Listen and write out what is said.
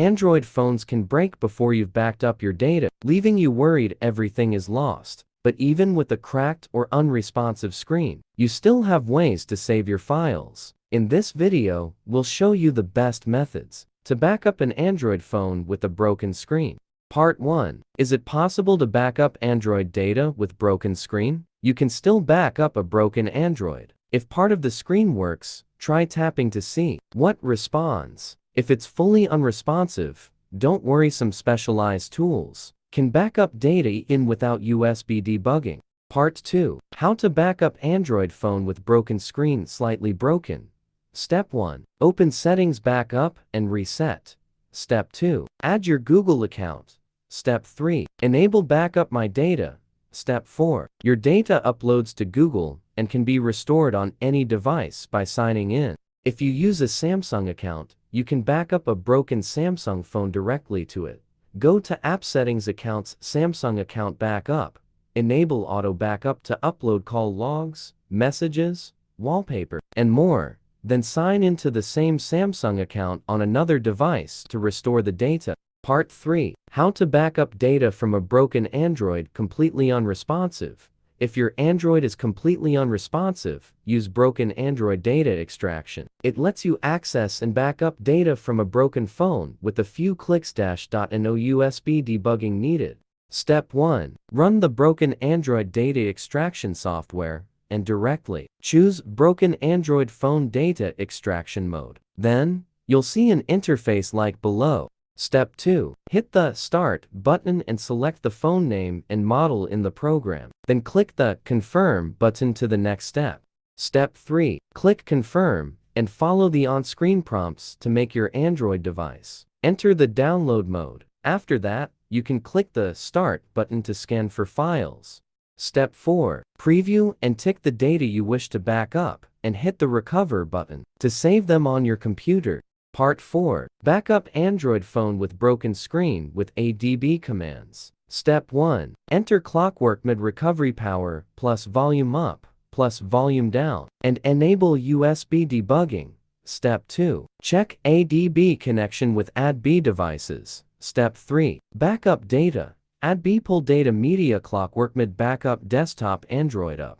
Android phones can break before you've backed up your data, leaving you worried everything is lost. But even with a cracked or unresponsive screen, you still have ways to save your files. In this video, we'll show you the best methods to back up an Android phone with a broken screen. Part 1. Is it possible to back up Android data with broken screen? You can still back up a broken Android. If part of the screen works, try tapping to see what responds. If it's fully unresponsive, don't worry, some specialized tools can back up data in without USB debugging. Part 2. How to back up Android phone with broken screen slightly broken. Step 1. Open Settings, Backup and Reset. Step 2. Add your Google account. Step 3. Enable Backup My Data. Step 4. Your data uploads to Google and can be restored on any device by signing in. If you use a Samsung account, you can back up a broken Samsung phone directly to it. Go to App Settings, Accounts, Samsung Account Backup. Enable Auto Backup to upload call logs, messages, wallpaper, and more. Then sign into the same Samsung account on another device to restore the data. Part 3. How to back up data from a broken Android completely unresponsive. If your Android is completely unresponsive, use broken Android data extraction. It lets you access and back up data from a broken phone with a few clicks. No USB debugging needed. Step 1. Run the broken Android data extraction software and directly choose Broken Android Phone Data Extraction Mode. Then, you'll see an interface like below. Step 2. Hit the Start button and select the phone name and model in the program. Then click the Confirm button to the next step. Step 3. Click Confirm and follow the on-screen prompts to make your Android device. Enter the download mode. After that, you can click the Start button to scan for files. Step 4. Preview and tick the data you wish to back up and hit the Recover button to save them on your computer. Part 4. Back up Android phone with broken screen with ADB commands. Step 1. Enter clockwork mid recovery power plus volume up plus volume down and enable USB debugging. Step 2. Check ADB connection with ADB devices. Step 3. Backup data. ADB pull data media clockwork mid backup desktop Android up.